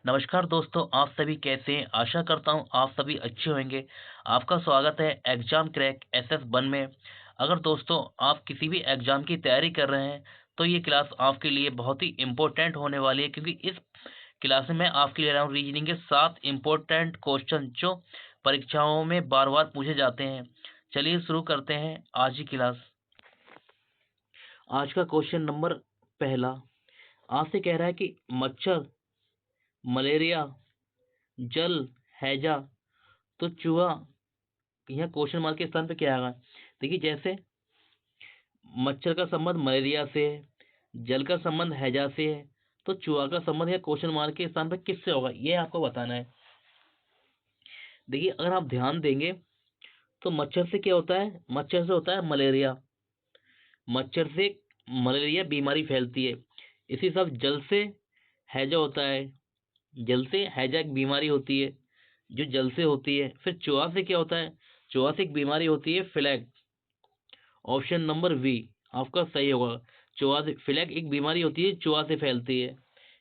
नमस्कार दोस्तों, आप सभी कैसे हैं? आशा करता हूँ आप सभी अच्छे होंगे। आपका स्वागत है एग्जाम क्रैक एसएस 1 में। अगर दोस्तों आप किसी भी एग्जाम की तैयारी कर रहे हैं तो ये क्लास आपके लिए बहुत ही इम्पोर्टेंट होने वाली है, क्योंकि इस क्लास में मैं आपके लिए ले रहा हूँ रीजनिंग के 7 इम्पोर्टेंट क्वेश्चन जो परीक्षाओं में बार बार पूछे जाते हैं। चलिए शुरू करते हैं आज की क्लास। आज का क्वेश्चन नंबर पहला आपसे कह रहा है कि मच्छर, मलेरिया, जल, हैजा तो चूहा यहाँ क्वेश्चन मार्क के स्थान पे क्या आएगा। देखिए, जैसे मच्छर का संबंध मलेरिया से है, जल का संबंध हैजा से है, तो चूहा का संबंध यहाँ क्वेश्चन मार्क के स्थान पे किससे होगा, ये आपको बताना है। देखिए, अगर आप ध्यान देंगे तो मच्छर से क्या होता है, मच्छर से होता है मलेरिया। मच्छर से मलेरिया बीमारी फैलती है। इसी सब जल से हैजा होता है, जल से हैजा एक बीमारी होती है जो जल से होती है। फिर चूहा से क्या होता है, चूहा से एक बीमारी होती है फ्लैग। ऑप्शन नंबर बी आपका सही होगा। चूहा से फ्लैग एक बीमारी होती है, चूहा से फैलती है,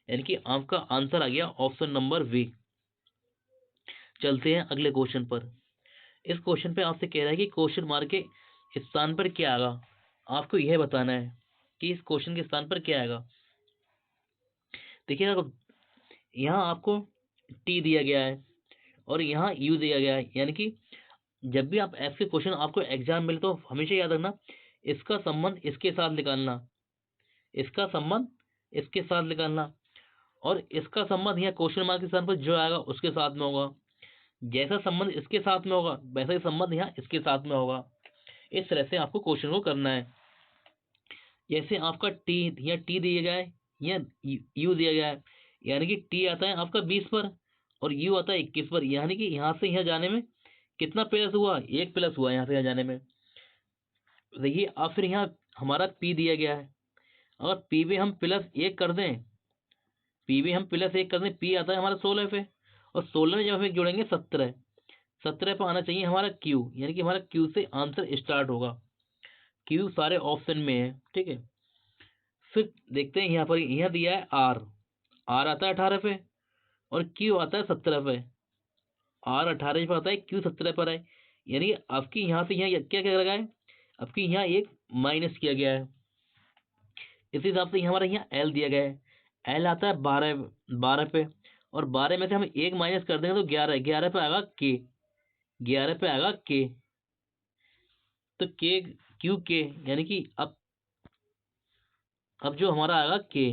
यानी कि आपका आंसर आ गया ऑप्शन नंबर बी। चलते हैं अगले क्वेश्चन पर। इस क्वेश्चन पे आपसे कह रहा है कि क्वेश्चन मार्क के स्थान पर क्या आएगा। आपको यह बताना है कि इस क्वेश्चन के स्थान पर क्या आएगा। देखिए, यहाँ आपको टी दिया गया है और यहाँ यू दिया गया है, यानी कि जब भी आप ऐसे क्वेश्चन आपको एग्जाम मिले तो हमेशा याद रखना, इसका संबंध इसके साथ निकालना, इसका संबंध इसके साथ निकालना, और इसका संबंध यहाँ क्वेश्चन मार्क के स्थान पर जो आएगा उसके साथ में होगा। जैसा संबंध इसके साथ में होगा वैसा ही संबंध यहाँ इसके साथ में होगा। इस तरह से आपको क्वेश्चन को करना है। जैसे आपका टी, यहाँ टी दिया गया है, यहाँ यू दिया गया है, यानी कि टी आता है आपका 20 पर और यू आता है 21 पर, यानी कि यहाँ से यहाँ जाने में कितना प्लस हुआ, 1 प्लस हुआ यहाँ से यहाँ जाने में। देखिए, अब फिर यहाँ हमारा पी दिया गया है। अगर पी भी हम प्लस 1 कर दें, पी भी हम प्लस 1 कर दें, पी आता है हमारा 16 पे, और 16 में जब हम एक जोड़ेंगे 17, 17 पे आना चाहिए हमारा क्यू, यानी कि हमारा क्यू से आंसर स्टार्ट होगा। क्यू सारे ऑप्शन में है, ठीक है। फिर देखते हैं यहाँ पर, यहाँ दिया है आर, आर आता है 18 पे और क्यू आता है 17 पे। आर 18 पर आता है, क्यू 17 पर है, यानी आपकी यहाँ से यहाँ क्या क्या लगा है, आपकी यहाँ एक माइनस किया गया है। इस हिसाब से हमारा यहाँ एल दिया गया है, एल आता है 12, 12 पे, और 12 में से हम एक माइनस कर देंगे तो 11, 11 पे आएगा के, 11 पे आएगा के, तो के क्यू के, यानी कि अब जो हमारा आएगा के,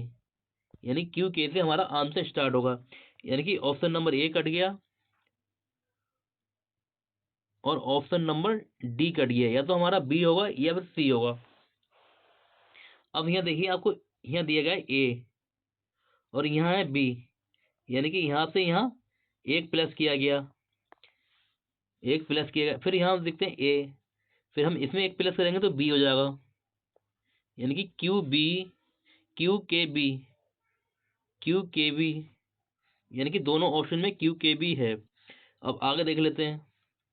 यानी क्यू के से हमारा आंसर स्टार्ट होगा, यानी कि ऑप्शन नंबर ए कट गया और ऑप्शन नंबर डी कट गया, या तो हमारा बी होगा या फिर सी होगा। अब यहाँ देखिए, आपको यहाँ दिया गया है ए और यहाँ है बी, यानी कि यहाँ से यहाँ एक प्लस किया गया, एक प्लस किया गया। फिर यहाँ देखते हैं ए, फिर हम इसमें एक प्लस करेंगे तो बी हो जाएगा, यानी कि क्यू बी, क्यू के बी, क्यू के बी, यानी कि दोनों ऑप्शन में क्यू के बी है। अब आगे देख लेते हैं,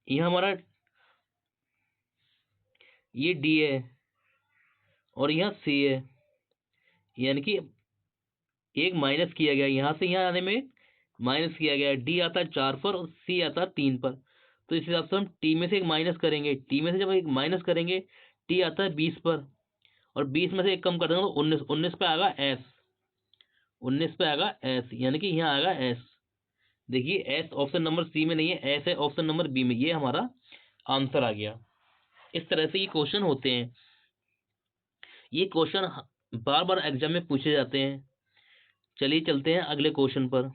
यहाँ हमारा ये डी है और यहाँ सी है, यानी कि एक माइनस किया गया, यहाँ से यहाँ आने में माइनस किया गया। डी आता है 4 पर और सी आता है 3 पर, तो इस हिसाब से हम टी में से एक माइनस करेंगे, टी में से जब एक माइनस करेंगे, टी आता है 20 पर और 20 में से एक कम कर देंगे तो 19, 19 पे आएगा एस, 19 पे आएगा एस, यानी कि यहाँ आएगा एस। देखिए, एस ऑप्शन नंबर सी में नहीं है, एस है ऑप्शन नंबर बी में, ये हमारा आंसर आ गया। इस तरह से ये क्वेश्चन होते हैं। ये क्वेश्चन बार बार एग्जाम में पूछे जाते हैं। चलिए चलते हैं अगले क्वेश्चन पर।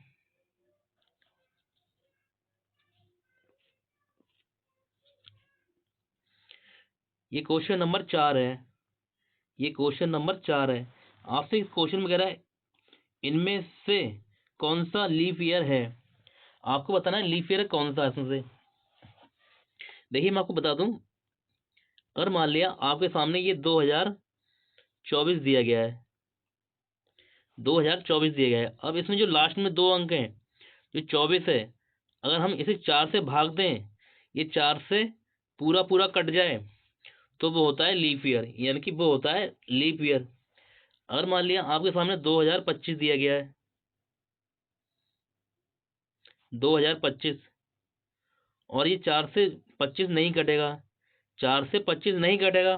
ये क्वेश्चन नंबर 4 है, ये क्वेश्चन नंबर 4 है। आपसे इस क्वेश्चन में कह रहा है, इनमें से कौन सा लीप ईयर है। आपको बताना है लीप ईयर कौन सा है इसमें से। देखिए, मैं आपको बता दूं, अगर मान लिया आपके सामने ये 2024 दिया गया है, 2024 दिया गया है। अब इसमें जो लास्ट में दो अंक हैं, जो 24 है, अगर हम इसे 4 से भाग दें, ये 4 से पूरा पूरा कट जाए तो वो होता है लीप ईयर, यानी कि वो होता है लीप ईयर। अगर मान लिया आपके सामने 2025 दिया गया है, 2025, और ये 4 से 25 नहीं कटेगा, 4 से 25 नहीं कटेगा,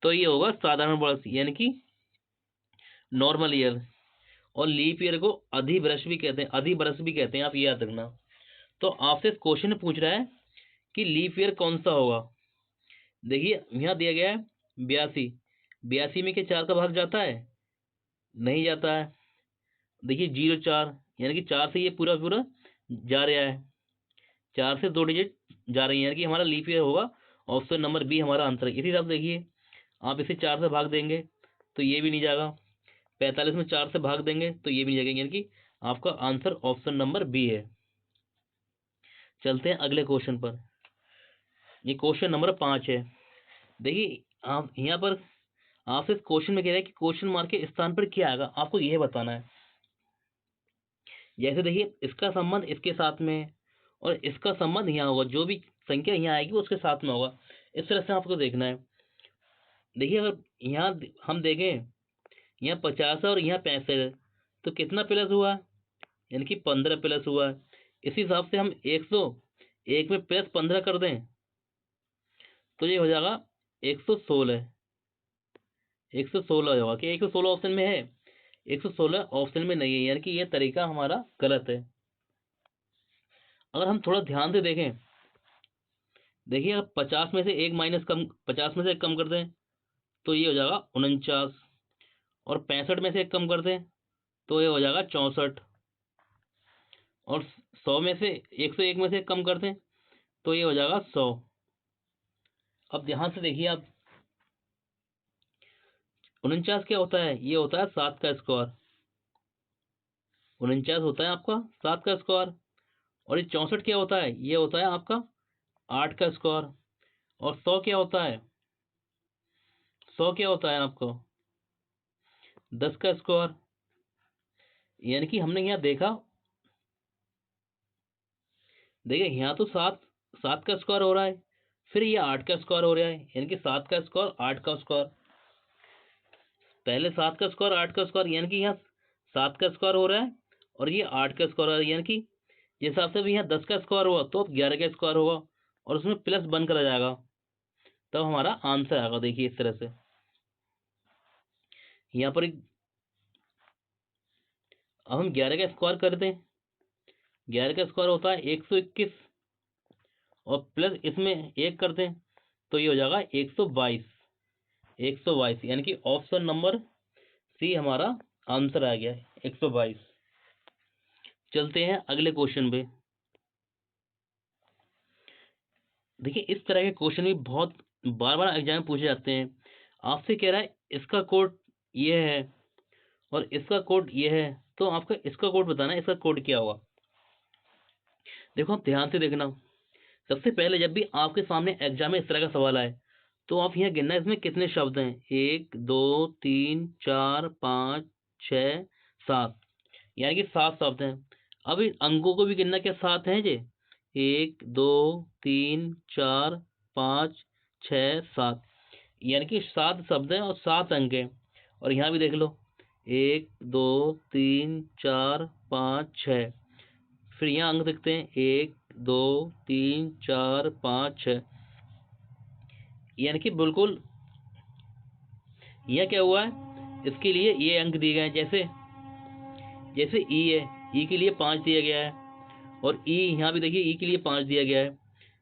तो ये होगा साधारण वर्ष यानी कि नॉर्मल ईयर। और लीप ईयर को अधिवर्ष भी कहते हैं, अधिवर्ष भी कहते हैं, आप ये याद रखना। तो आपसे क्वेश्चन पूछ रहा है कि लीप ईयर कौन सा होगा। देखिए यहाँ दिया गया है 82, 82 में क्या 4 का भाग जाता है? नहीं जाता है। देखिए 04, यानी कि 4 से ये पूरा पूरा जा रहा है, 4 से 2 डिजिट जा रही है, यानी कि हमारा लीप ईयर होगा। ऑप्शन नंबर बी हमारा आंसर है। इसी हिसाब से देखिए, आप इसे 4 से भाग देंगे तो ये भी नहीं जाएगा, 45 में 4 से भाग देंगे तो ये भी नहीं जाएगा, यानी कि आपका आंसर ऑप्शन नंबर बी है। चलते हैं अगले क्वेश्चन पर। ये क्वेश्चन नंबर 5 है। देखिए आप यहाँ पर आपसे इस क्वेश्चन में कह रहा है कि क्वेश्चन मार्क के स्थान पर क्या आएगा, आपको यह बताना है। जैसे देखिए इसका संबंध इसके साथ में है और इसका संबंध यहाँ होगा, जो भी संख्या यहाँ आएगी वो उसके साथ में होगा। इस तरह से आपको देखना है। देखिए अगर यहाँ हम देखें, यहाँ 50 है और यहाँ 65 है, तो कितना प्लस हुआ? यानी कि 15 प्लस हुआ है। इसी हिसाब से हम 101 में प्लस 15 कर दें तो ये हो जाएगा 116। 116 होगा कि 116 ऑप्शन में है? 116 ऑप्शन में नहीं है, यानी कि ये तरीका हमारा गलत है। अगर हम थोड़ा ध्यान से देखें, देखिए अगर 50 में से एक माइनस कम, 50 में से एक कम कर दें तो ये हो जाएगा 49, और 65 में से एक कम कर दें तो ये हो जाएगा 64, और 100 में से 101 में से एक कम कर दें तो ये हो जाएगा 100। अब ध्यान से देखिए आप, 49 क्या होता है? ये होता है 7 का स्क्वायर। 49 होता है आपका 7 का स्क्वायर। और ये 64 क्या होता है? ये होता है आपका 8 का स्क्वायर। और 100 क्या होता है? 100 क्या होता है आपको? 10 का स्क्वायर। यानी कि हमने यहाँ देखा, देखिए यहाँ तो 7 का स्क्वायर हो रहा है, फिर ये 8 का स्क्वायर हो रहा है, यानी कि 7 का स्क्वायर 8 का स्क्वायर। पहले 7 का स्क्वायर 8 का स्क्वायर, यानी कि यहाँ 7 का स्क्वायर हो रहा है और ये 8 का स्क्वायर हो रहा है, यानी कि जिस हिसाब से भी यहाँ 10 का स्क्वायर हुआ तो अब 11 का स्क्वायर होगा और उसमें प्लस बन कर आ जाएगा, तब हमारा आंसर आएगा। देखिए इस तरह से यहाँ पर अब हम 11 का स्क्वायर कर दें, 11 का स्क्वायर होता है 121, और प्लस इसमें एक कर दें तो ये हो जाएगा 122। 122 यानी कि ऑप्शन नंबर सी हमारा आंसर आ गया है, 122। चलते हैं अगले क्वेश्चन पे। देखिए इस तरह के क्वेश्चन भी बहुत बार बार एग्जाम में पूछे जाते हैं। आपसे कह रहा है इसका कोड ये है और इसका कोड ये है, तो आपको इसका कोड बताना है, इसका कोड क्या होगा। देखो आप ध्यान से देखना। सबसे पहले जब भी आपके सामने एग्जाम में इस तरह का सवाल आए तो आप यहाँ गिनना इसमें कितने शब्द हैं, 1 2 3 4 5 6 7, यानी कि 7 शब्द हैं। अब इन अंकों को भी गिनना, क्या 7 हैं जी? 1 2 3 4 5 6 7, यानी कि 7 शब्द हैं और 7 अंक हैं। और यहाँ भी देख लो, 1 2 3 4 5 6, फिर यहाँ अंक देखते हैं 1 2 3 4 5 6, यानी कि बिल्कुल यह क्या हुआ है, इसके लिए ये अंक दिए गए हैं। जैसे जैसे ई है, ई के लिए 5 दिया गया है, और ई यहाँ भी देखिए ई के लिए 5 दिया गया है।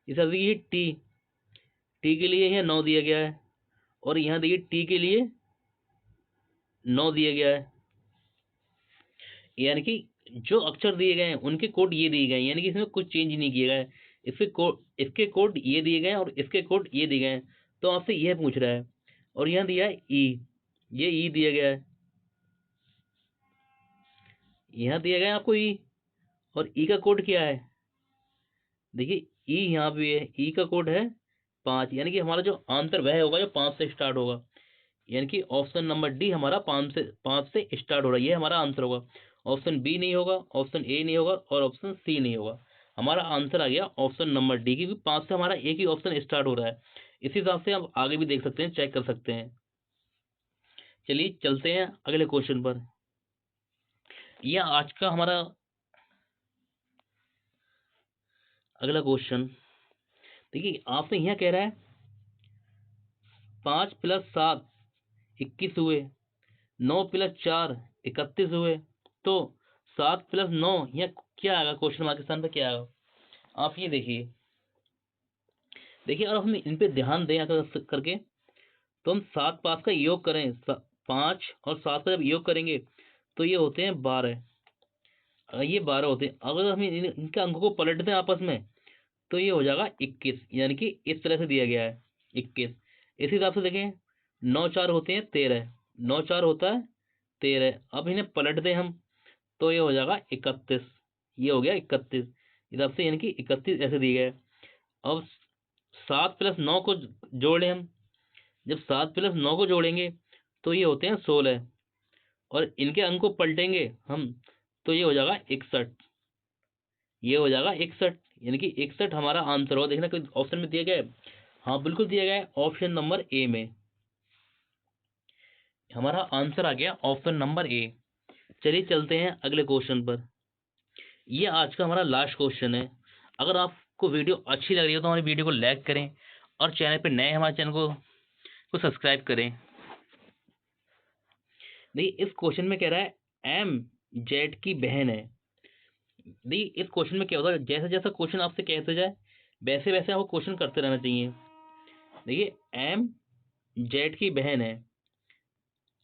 इस तरह से टी, टी के लिए यहाँ 9 दिया गया है, और यहाँ देखिए टी के लिए 9 दिया गया है। यानी कि जो अक्षर दिए गए हैं उनके कोड ये दिए गए हैं, यानी कि इसमें कुछ चेंज नहीं किया गया है। इसके कोड ये दिए गए हैं और इसके कोड ये दिए गए हैं। तो आपसे यह पूछ रहा है, और यहाँ दिया है ई, ये ई दिया गया है, यहाँ दिया गया है आपको ई, और ई का कोड क्या है? देखिए ई यहाँ भी है, ई का कोड है 5, यानी कि हमारा जो आंसर वह होगा जो 5 से स्टार्ट होगा, यानी कि ऑप्शन नंबर डी हमारा 5 से स्टार्ट हो रहा है, ये हमारा आंसर होगा। ऑप्शन बी नहीं होगा, ऑप्शन ए नहीं होगा, और ऑप्शन सी नहीं होगा। हमारा आंसर आ गया ऑप्शन नंबर डी, क्योंकि 5 से हमारा एक ही ऑप्शन स्टार्ट हो रहा है। इसी हिसाब से आप आगे भी देख सकते हैं, चेक कर सकते हैं। चलिए चलते हैं अगले क्वेश्चन पर। यह आज का हमारा अगला क्वेश्चन देखिए, आपसे यहाँ कह रहा है 5 + 7 21 हुए, 9 + 4 31 हुए, तो 7 + 9 यहाँ क्या आएगा? क्वेश्चन मार्क के स्थान पर क्या आएगा? आप ये देखिए अगर हम इन पे ध्यान दें अगर करके, तो हम 7 5 का योग करें, 5 और 7 का जब योग करेंगे तो ये होते हैं 12, ये 12 होते हैं। अगर हम इनके अंकों को पलट दें आपस में तो ये हो जाएगा 21, यानी कि इस तरह से दिया गया है 21। इसी हिसाब से देखें, 9 4 होते हैं 13, 9 4 होता है 13। अब इन्हें पलट दें हम तो ये हो जाएगा 31, ये हो गया 31 हिसाब से, यानी कि 31 ऐसे दिया गया है। अब 7 + 9 को जोड़ें हम, जब 7 + 9 को जोड़ेंगे तो ये होते हैं 16, और इनके अंक को पलटेंगे हम तो ये हो जाएगा 61, ये हो जाएगा 61, यानी कि 61 हमारा आंसर हो। देखना कोई ऑप्शन में दिया गया है? हाँ बिल्कुल दिया गया है, ऑप्शन नंबर ए में हमारा आंसर आ गया, ऑप्शन नंबर ए। चलिए चलते हैं अगले क्वेश्चन पर। ये आज का हमारा लास्ट क्वेश्चन है। अगर आपको वीडियो अच्छी लग रही हो तो हमारी वीडियो को लाइक करें, और चैनल पर नए हमारे चैनल को सब्सक्राइब करें। देखिए, इस क्वेश्चन में कह रहा है एम जेड की बहन है। देखिए, इस क्वेश्चन में क्या होता है, जैसा जैसा क्वेश्चन आपसे कहते जाए वैसे वैसे आपको क्वेश्चन करते रहना चाहिए। देखिए, एम जेड की बहन है,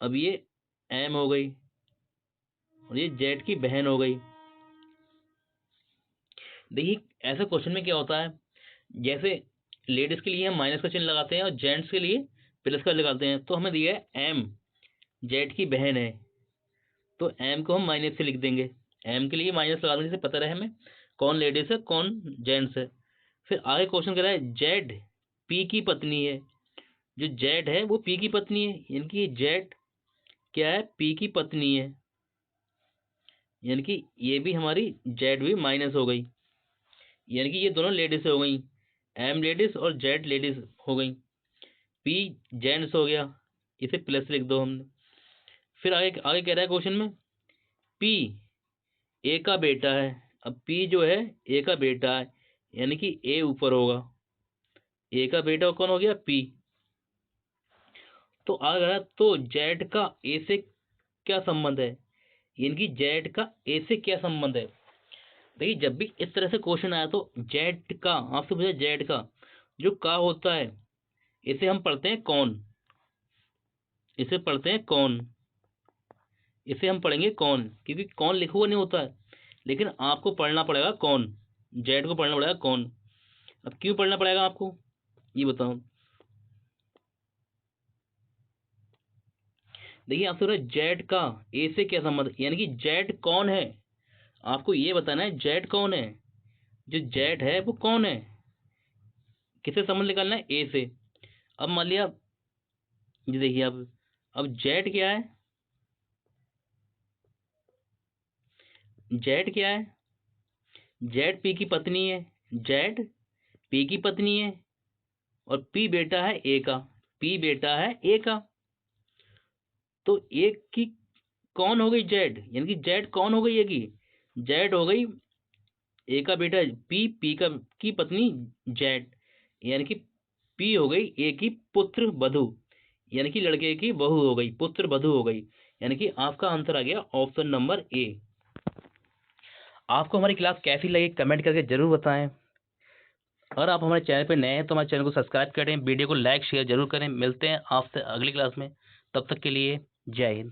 अब ये एम हो गई और ये जेड की बहन हो गई। देखिए, ऐसे क्वेश्चन में क्या होता है, जैसे लेडीज के लिए हम माइनस का चिन्ह लगाते हैं और जेंट्स के लिए प्लस का लगाते हैं, तो हमें दिया है एम जेड की बहन है, तो एम को हम माइनस से लिख देंगे। एम के लिए माइनस लगा देंगे, पता रहे हमें कौन लेडीज है कौन जेंट्स है। फिर आगे क्वेश्चन कह रहा है जेड पी की पत्नी है। जो जेड है वो पी की पत्नी है, यानी कि जेड क्या है? पी की पत्नी है, यानी कि ये भी हमारी जेड भी माइनस हो गई, यानी कि ये दोनों लेडीज हो गई, एम लेडीज और जेड लेडीज हो गई। पी जेंट्स हो गया, इसे प्लस लिख दो हमने। फिर आगे आगे कह रहा है क्वेश्चन में पी ए का बेटा है। अब पी जो है ए का बेटा है, यानी कि ए ऊपर होगा, ए का बेटा कौन हो गया? पी। तो आगे रहा, तो जेड का ए से क्या संबंध है, यानी कि जेड का ए से क्या संबंध है। देखिए, जब भी इस तरह से क्वेश्चन आया तो जेड का, आपसे पूछा जेड का जो का होता है इसे हम पढ़ते हैं कौन, इसे पढ़ते हैं कौन, इसे हम पढ़ेंगे कौन, क्योंकि कौन लिखा हुआ नहीं होता है, लेकिन आपको पढ़ना पड़ेगा कौन, जेड को पढ़ना पड़ेगा कौन। अब क्यों पढ़ना पड़ेगा आपको, ये बताओ। देखिए, आपसे जेड का ए से क्या संबंध, यानी कि जेड कौन है, आपको ये बताना है जेड कौन है। जो जेड है वो कौन है, किससे संबंध निकालना है? ए से। अब मान लिया, ये देखिए अब जेड क्या है, जेड क्या है? जेड पी की पत्नी है, जेड पी की पत्नी है, और पी बेटा है ए का, पी बेटा है ए का, तो ए की कौन हो गई? जेड, यानी कि जेड कौन हो गई? ए की जेड हो गई, ए का बेटा पी, पी का की पत्नी जेड, यानी कि पी हो गई ए की पुत्र वधु, यानी कि लड़के की बहू हो गई, पुत्र वधु हो गई, यानी कि आपका आंसर आ गया ऑप्शन नंबर ए। आपको हमारी क्लास कैसी लगी कमेंट करके जरूर बताएं। अगर आप हमारे चैनल पर नए हैं तो हमारे चैनल को सब्सक्राइब करें, वीडियो को लाइक शेयर जरूर करें। मिलते हैं आपसे अगली क्लास में, तब तक के लिए जय हिंद।